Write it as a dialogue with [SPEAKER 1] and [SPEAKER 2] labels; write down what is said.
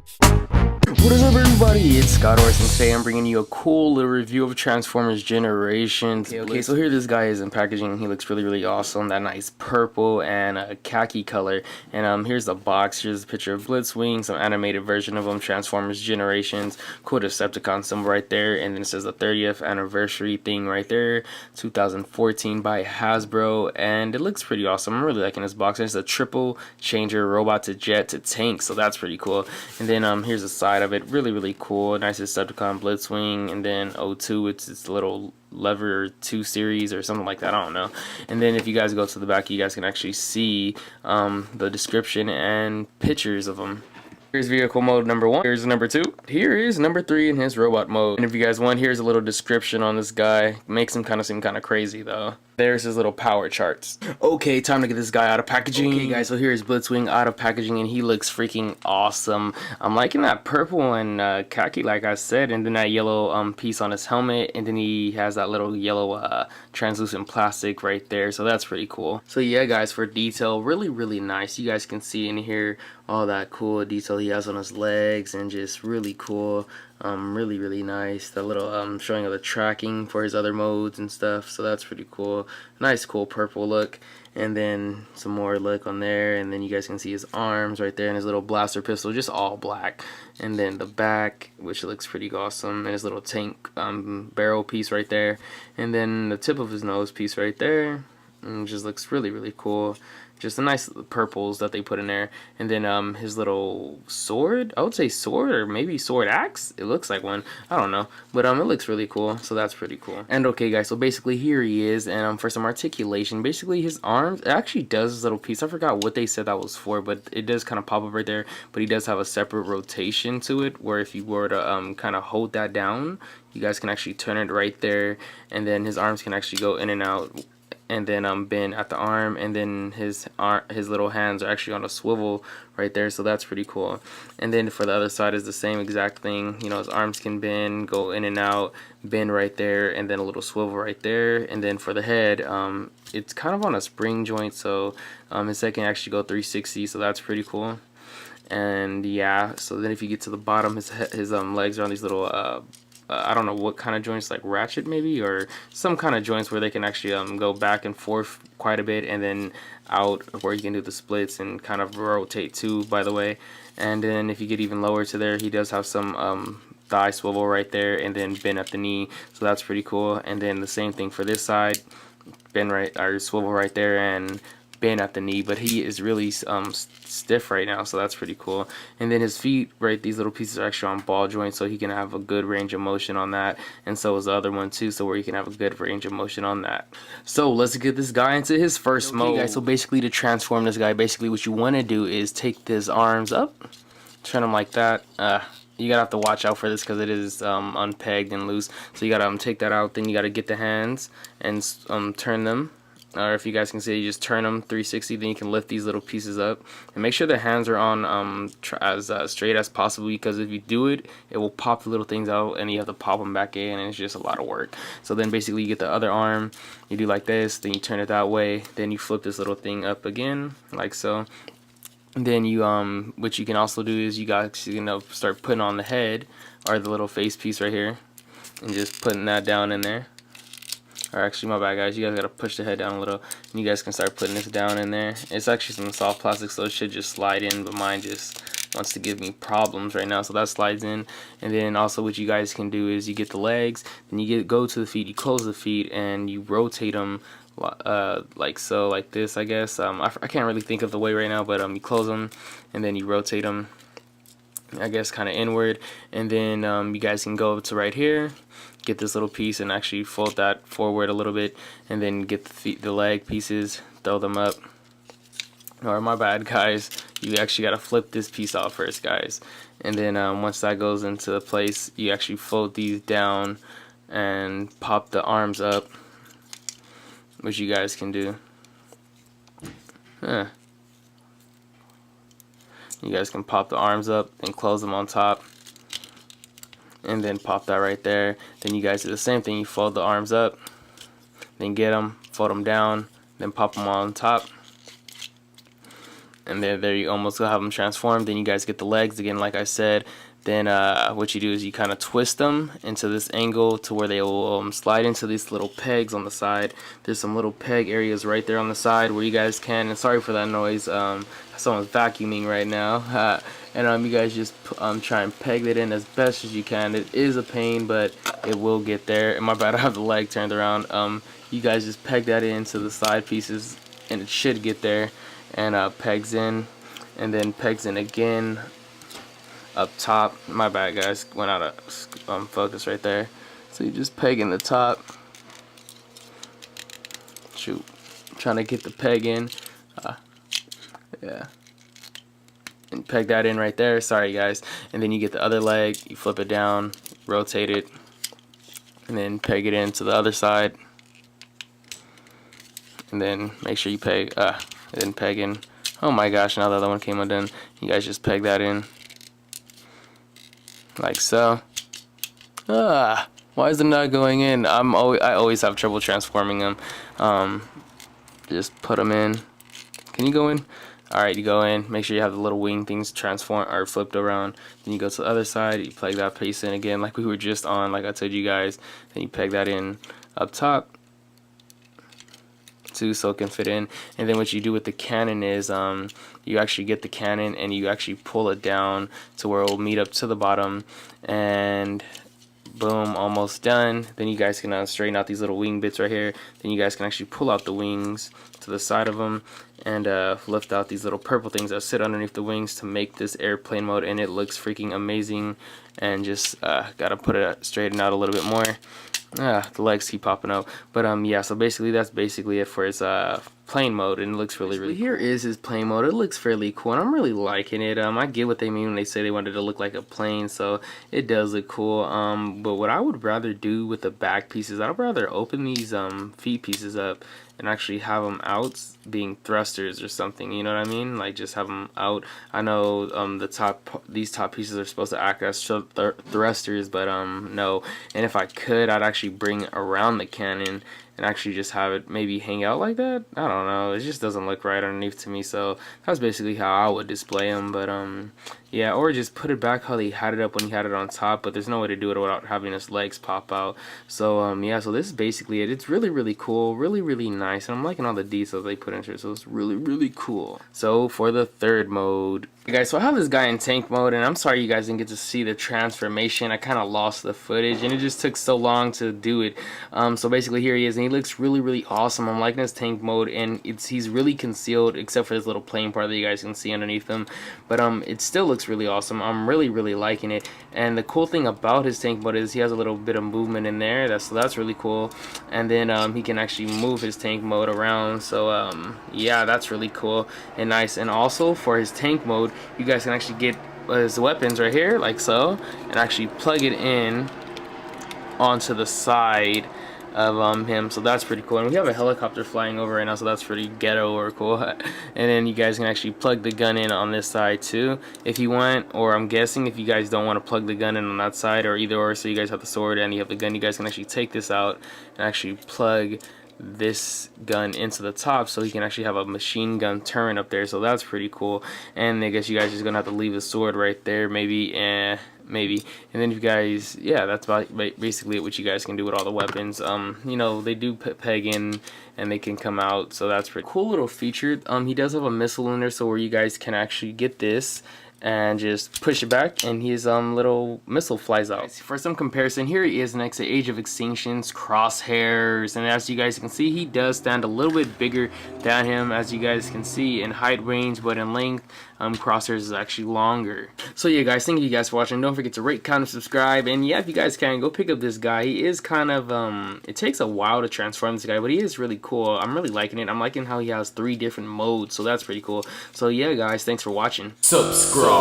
[SPEAKER 1] What is up, everybody? It's Scott Orson. Today I'm bringing you a cool little review of Transformers Generations. Okay, so here this guy is in packaging. He looks really awesome. That nice purple and khaki color. And here's the box. Here's a picture of Blitzwing, some animated version of him, Transformers Generations. Cool Decepticon symbol right there. And then it says the 30th anniversary thing right there. 2014 by Hasbro. And it looks pretty awesome. I'm really liking this box. It's a triple changer robot to jet to tank. So that's pretty cool. And then here's the side of it. Really cool. Nice Decepticon Blitzwing, and then O2, it's this little lever 2 series or something like that, I don't know. And then if you guys go to the back, you guys can actually see the description and pictures of them. Here's vehicle mode number 1. Here's number 2. Here is number 3 in his robot mode. And if you guys want, here's a little description on this guy. Makes him kind of seem kind of crazy though. There's his little power charts. Okay, time to get this guy out of packaging. Okay guys, so here's Blitzwing out of packaging, and he looks freaking awesome. I'm liking that purple and khaki, like I said, and then that yellow piece on his helmet, and then he has that little yellow translucent plastic right there, so that's pretty cool. So yeah guys, for detail, really nice. You guys can see in here all that cool detail he has on his legs, and just really cool. Really nice. That little showing of the tracking for his other modes and stuff, so that's pretty cool. Nice cool purple look, and then some more look on there, and then you guys can see his arms right there and his little blaster pistol, just all black. And then the back, which looks pretty awesome, and his little tank barrel piece right there, and then the tip of his nose piece right there, and just looks really cool. Just the nice purples that they put in there. And then his little sword, I would say sword, or maybe sword axe, it looks like one, I don't know, but it looks really cool, so that's pretty cool. And okay guys, so basically here he is, and for some articulation, basically his arms, it actually does this little piece, I forgot what they said that was for, but it does kind of pop up right there. But he does have a separate rotation to it, where if you were to kind of hold that down, you guys can actually turn it right there, and then his arms can actually go in and out, and then bend at the arm, and then his little hands are actually on a swivel right there, so that's pretty cool. And then for the other side is the same exact thing. You know, his arms can bend, go in and out, bend right there, and then a little swivel right there. And then for the head, it's kind of on a spring joint, so his head can actually go 360, so that's pretty cool. And yeah, so then if you get to the bottom, his legs are on these little I don't know what kind of joints, like ratchet maybe, or some kind of joints where they can actually go back and forth quite a bit, and then out where you can do the splits and kind of rotate too, by the way. And then if you get even lower to there, he does have some thigh swivel right there, and then bend at the knee, so that's pretty cool. And then the same thing for this side, bend right, or swivel right there, and bend at the knee, but he is really stiff right now, so that's pretty cool. And then his feet, right, these little pieces are actually on ball joints, so he can have a good range of motion on that, and so is the other one too, so where you can have a good range of motion on that. So let's get this guy into his first mode. Guys, so basically to transform this guy, basically what you want to do is take his arms up, turn them like that. You gotta have to watch out for this because it is unpegged and loose, so you gotta take that out. Then you gotta get the hands and turn them, or if you guys can see, you just turn them 360, then you can lift these little pieces up, and make sure the hands are on as straight as possible, because if you do it, it will pop the little things out, and you have to pop them back in, and it's just a lot of work. So then basically you get the other arm, you do like this, then you turn it that way, then you flip this little thing up again like so. And then you what you can also do is you guys start putting on the head, or the little face piece right here, and just putting that down in there. Or actually, my bad guys, you guys gotta push the head down a little, and you guys can start putting this down in there. It's actually some soft plastic, so it should just slide in, but mine just wants to give me problems right now, so that slides in. And then also what you guys can do is you get the legs, then you go to the feet, you close the feet, and you rotate them like so, like this, I guess. I can't really think of the way right now, but you close them, and then you rotate them, I guess, kind of inward. And then you guys can go to right here, get this little piece and actually fold that forward a little bit, and then get the leg pieces, throw them up. Or my bad guys, you actually got to flip this piece off first, guys. And then once that goes into place, you actually fold these down and pop the arms up, which you guys can do. You guys can pop the arms up and close them on top, and then pop that right there. Then you guys do the same thing, you fold the arms up, then get them, fold them down, then pop them on top, and there you almost have them transformed. Then you guys get the legs again, like I said. Then what you do is you kind of twist them into this angle to where they will slide into these little pegs on the side. There's some little peg areas right there on the side where you guys can, and sorry for that noise, someone's vacuuming right now. And you guys just try and peg it in as best as you can. It is a pain, but it will get there. And my bad, I have the leg turned around. You guys just peg that into the side pieces, and it should get there. And pegs in, and then pegs in again up top. My bad, guys, went out of focus right there. So you just peg in the top. Shoot, trying to get the peg in. Yeah, and peg that in right there. Sorry, guys. And then you get the other leg, you flip it down, rotate it, and then peg it into the other side. And then make sure you peg, and then peg in. Oh my gosh, now the other one came undone. You guys just peg that in like so. Why is it not going in? I always have trouble transforming them. Just put them in. Can you go in? Alright, you go in. Make sure you have the little wing things transform or flipped around. Then you go to the other side. You peg that piece in again, like we were just on, like I told you guys. Then you peg that in up top too, so it can fit in. And then what you do with the cannon is you actually get the cannon and you actually pull it down to where it will meet up to the bottom, and boom, almost done. Then you guys can straighten out these little wing bits right here. Then you guys can actually pull out the wings to the side of them and lift out these little purple things that sit underneath the wings to make this airplane mode, and it looks freaking amazing. And just gotta put it straighten out a little bit more. The legs keep popping out, but yeah, so basically that's basically it for his plane mode, and it looks really cool. Here is his plane mode. It looks fairly cool, and I'm really liking it. I get what they mean when they say they wanted to look like a plane, so it does look cool. But what I would rather do with the back pieces, I'd rather open these feet pieces up and actually have them out being thrusters or something, you know what I mean? Like just have them out. I know these top pieces are supposed to act as thrusters, but no. And if I could, I'd actually bring around the cannon and actually just have it maybe hang out like that. I don't know, it just doesn't look right underneath to me, so that's basically how I would display them. But yeah, or just put it back how they had it up when he had it on top, but there's no way to do it without having his legs pop out. So yeah, so this is basically it. It's really cool, really nice, and I'm liking all the details they put into it, so it's really cool. So for the third mode, guys, so I have this guy in tank mode, and I'm sorry you guys didn't get to see the transformation. I kind of lost the footage, and it just took so long to do it. So basically here he is, and he looks really awesome. I'm liking his tank mode, and he's really concealed except for this little plane part that you guys can see underneath him. But it still looks really awesome. I'm really liking it. And the cool thing about his tank mode is he has a little bit of movement in there. That's really cool. And then he can actually move his tank mode around. So yeah, that's really cool and nice. And also for his tank mode, you guys can actually get his weapons right here, like so, and actually plug it in onto the side of him. So that's pretty cool. And we have a helicopter flying over right now, so that's pretty ghetto or cool. And then you guys can actually plug the gun in on this side too if you want, or I'm guessing if you guys don't want to plug the gun in on that side, or either or, so you guys have the sword and you have the gun, you guys can actually take this out and actually plug this gun into the top, so you can actually have a machine gun turret up there. So that's pretty cool. And I guess you guys are just gonna have to leave the sword right there, maybe. And then you guys, yeah, that's about basically what you guys can do with all the weapons. You know, they do peg in and they can come out, so that's pretty cool little feature. He does have a missile in there, so where you guys can actually get this and just push it back, and his little missile flies out. For some comparison, here he is next to Age of Extinction's Crosshairs, and as you guys can see, he does stand a little bit bigger than him, as you guys can see, in height range, but in length, Crosshairs is actually longer. So yeah, guys, thank you guys for watching. Don't forget to rate, comment, subscribe, and yeah, if you guys can, go pick up this guy. He is kind of it takes a while to transform this guy, but he is really cool. I'm really liking it. I'm liking how he has 3 different modes, so that's pretty cool. So yeah, guys, thanks for watching. Subscribe.